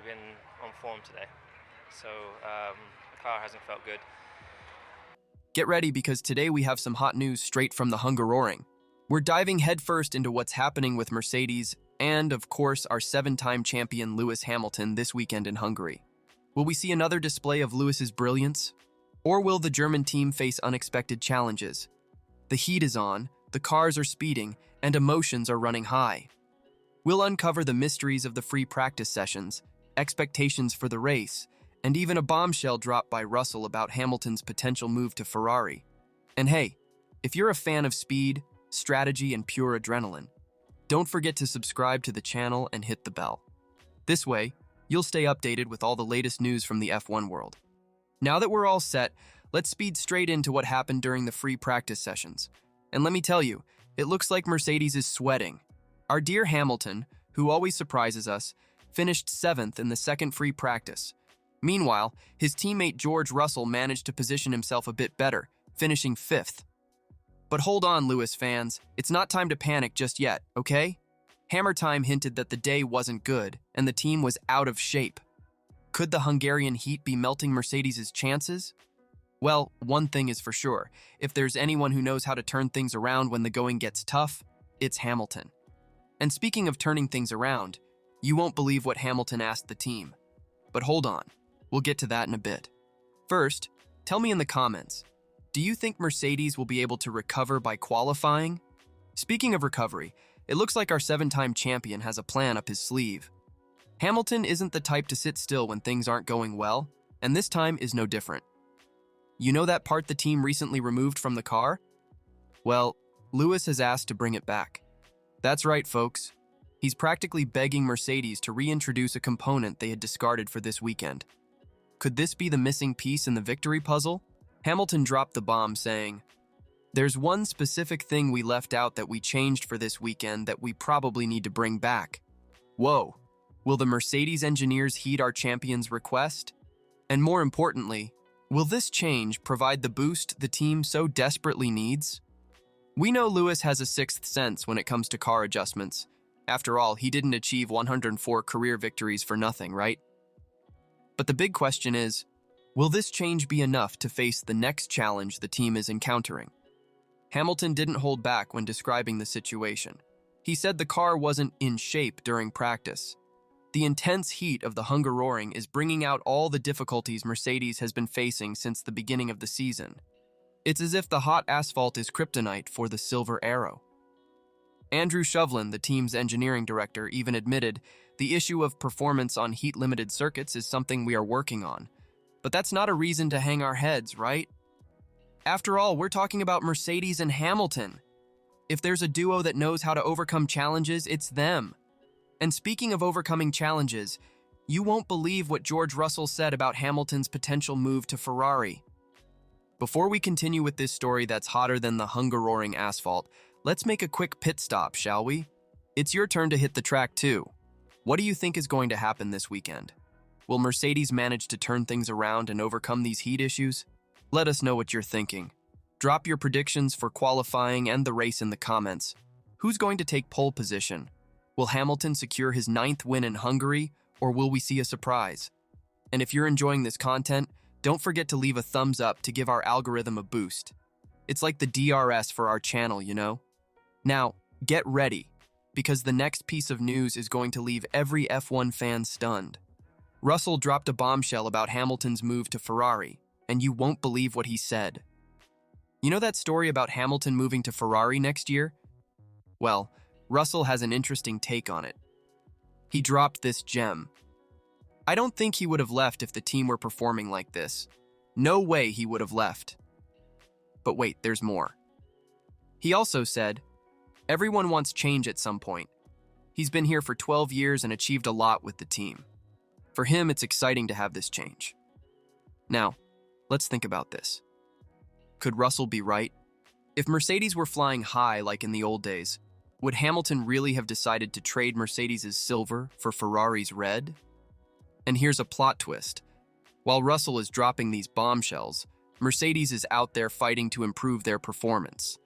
been on form today, so the car hasn't felt good. Get ready because today we have some hot news straight from the Hungaroring. We're diving headfirst into what's happening with Mercedes and, of course, our 7-time champion Lewis Hamilton this weekend in Hungary. Will we see another display of Lewis's brilliance? Or will the German team face unexpected challenges? The heat is on, the cars are speeding, and emotions are running high. We'll uncover the mysteries of the free practice sessions, expectations for the race, and even a bombshell dropped by Russell about Hamilton's potential move to Ferrari. And hey, if you're a fan of speed, strategy, and pure adrenaline, don't forget to subscribe to the channel and hit the bell. This way, you'll stay updated with all the latest news from the F1 world. Now that we're all set, let's speed straight into what happened during the free practice sessions. And let me tell you, it looks like Mercedes is sweating. Our dear Hamilton, who always surprises us, finished 7th in the second free practice. Meanwhile, his teammate George Russell managed to position himself a bit better, finishing 5th. But hold on, Lewis fans, it's not time to panic just yet, okay? Hammer Time hinted that the day wasn't good and the team was out of shape. Could the Hungarian heat be melting Mercedes' chances? Well, one thing is for sure, if there's anyone who knows how to turn things around when the going gets tough, it's Hamilton. And speaking of turning things around, you won't believe what Hamilton asked the team. But hold on, we'll get to that in a bit. First, tell me in the comments, do you think Mercedes will be able to recover by qualifying? Speaking of recovery, it looks like our 7-time champion has a plan up his sleeve. Hamilton isn't the type to sit still when things aren't going well, and this time is no different. You know that part the team recently removed from the car? Well, Lewis has asked to bring it back. That's right, folks. He's practically begging Mercedes to reintroduce a component they had discarded for this weekend. Could this be the missing piece in the victory puzzle? Hamilton dropped the bomb, saying, "There's one specific thing we left out that we changed for this weekend that we probably need to bring back." Whoa, will the Mercedes engineers heed our champion's request? And more importantly, will this change provide the boost the team so desperately needs? We know Lewis has a sixth sense when it comes to car adjustments. After all, he didn't achieve 104 career victories for nothing, right? But the big question is, will this change be enough to face the next challenge the team is encountering? Hamilton didn't hold back when describing the situation. He said the car wasn't in shape during practice. The intense heat of the Hungaroring is bringing out all the difficulties Mercedes has been facing since the beginning of the season. It's as if the hot asphalt is kryptonite for the Silver Arrow. Andrew Shovlin, the team's engineering director, even admitted the issue of performance on heat-limited circuits is something we are working on. But that's not a reason to hang our heads, right? After all, we're talking about Mercedes and Hamilton. If there's a duo that knows how to overcome challenges, it's them. And speaking of overcoming challenges, you won't believe what George Russell said about Hamilton's potential move to Ferrari. Before we continue with this story that's hotter than the Hungaroring asphalt, let's make a quick pit stop, shall we? It's your turn to hit the track too. What do you think is going to happen this weekend? Will Mercedes manage to turn things around and overcome these heat issues? Let us know what you're thinking. Drop your predictions for qualifying and the race in the comments. Who's going to take pole position? Will Hamilton secure his 9th win in Hungary, or will we see a surprise? And if you're enjoying this content, don't forget to leave a thumbs up to give our algorithm a boost. It's like the DRS for our channel, you know? Now, get ready, because the next piece of news is going to leave every F1 fan stunned. Russell dropped a bombshell about Hamilton's move to Ferrari, and you won't believe what he said. You know that story about Hamilton moving to Ferrari next year? Well, Russell has an interesting take on it. He dropped this gem. "I don't think he would have left if the team were performing like this. No way he would have left." But wait, there's more. He also said, "Everyone wants change at some point. He's been here for 12 years and achieved a lot with the team. For him, it's exciting to have this change." Now, let's think about this. Could Russell be right? If Mercedes were flying high like in the old days, would Hamilton really have decided to trade Mercedes' silver for Ferrari's red? And here's a plot twist. While Russell is dropping these bombshells, Mercedes is out there fighting to improve their performance.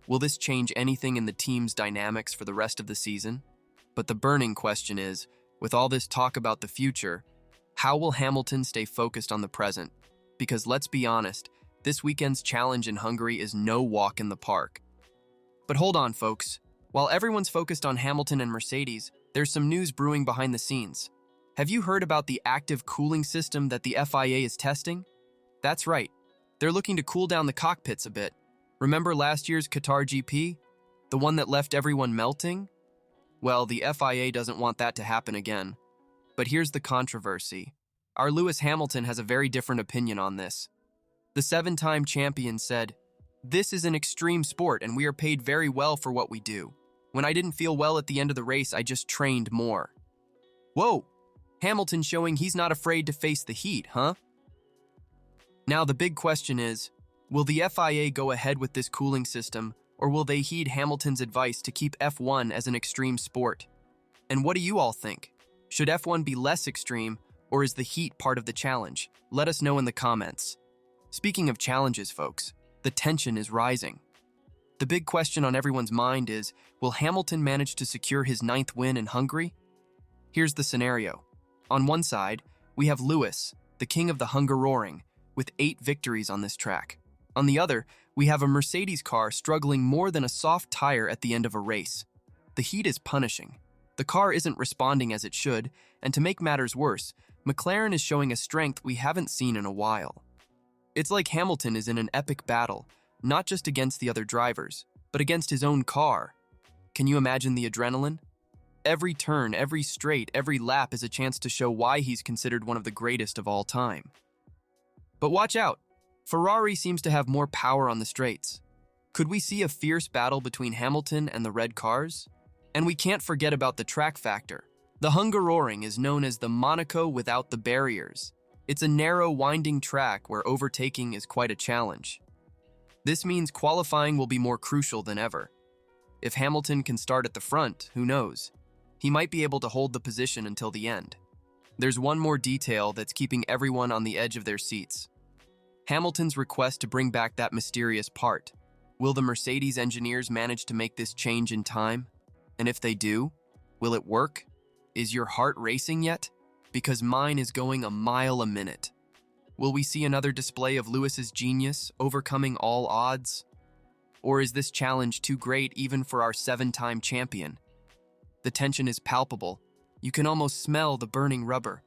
Will this change anything in the team's dynamics for the rest of the season? But the burning question is, With all this talk about the future, how will Hamilton stay focused on the present? Because let's be honest, this weekend's challenge in Hungary is no walk in the park. But hold on, folks. While everyone's focused on Hamilton and Mercedes, there's some news brewing behind the scenes. Have you heard about the active cooling system that the FIA is testing? That's right. They're looking to cool down the cockpits a bit. Remember last year's Qatar GP? The one that left everyone melting? Well, the FIA doesn't want that to happen again. But here's the controversy. Our Lewis Hamilton has a very different opinion on this. The 7-time champion said, "This is an extreme sport and we are paid very well for what we do. When I didn't feel well at the end of the race, I just trained more." Whoa! Hamilton showing he's not afraid to face the heat, huh? Now the big question is, will the FIA go ahead with this cooling system, or will they heed Hamilton's advice to keep F1 as an extreme sport? And what do you all think? Should F1 be less extreme, or is the heat part of the challenge? Let us know in the comments. Speaking of challenges, folks, the tension is rising. The big question on everyone's mind is, will Hamilton manage to secure his 9th win in Hungary? Here's the scenario. On one side, we have Lewis, the king of the Hungaroring, with 8 victories on this track. On the other, we have a Mercedes car struggling more than a soft tire at the end of a race. The heat is punishing. The car isn't responding as it should, and to make matters worse, McLaren is showing a strength we haven't seen in a while. It's like Hamilton is in an epic battle, not just against the other drivers, but against his own car. Can you imagine the adrenaline? Every turn, every straight, every lap is a chance to show why he's considered one of the greatest of all time. But watch out! Ferrari seems to have more power on the straights. Could we see a fierce battle between Hamilton and the red cars? And we can't forget about the track factor. The Hungaroring is known as the Monaco without the barriers. It's a narrow, winding track where overtaking is quite a challenge. This means qualifying will be more crucial than ever. If Hamilton can start at the front, who knows? He might be able to hold the position until the end. There's one more detail that's keeping everyone on the edge of their seats. Hamilton's request to bring back that mysterious part. Will the Mercedes engineers manage to make this change in time? And if they do, will it work? Is your heart racing yet? Because mine is going a mile a minute. Will we see another display of Lewis's genius, overcoming all odds? Or is this challenge too great even for our 7-time champion? The tension is palpable. You can almost smell the burning rubber.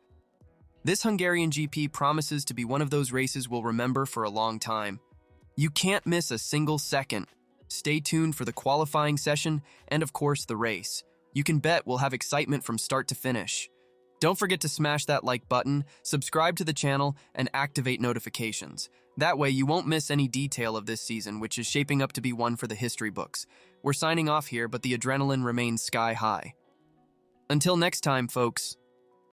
This Hungarian GP promises to be one of those races we'll remember for a long time. You can't miss a single second. Stay tuned for the qualifying session and, of course, the race. You can bet we'll have excitement from start to finish. Don't forget to smash that like button, subscribe to the channel, and activate notifications. That way you won't miss any detail of this season, which is shaping up to be one for the history books. We're signing off here, but the adrenaline remains sky high. Until next time, folks.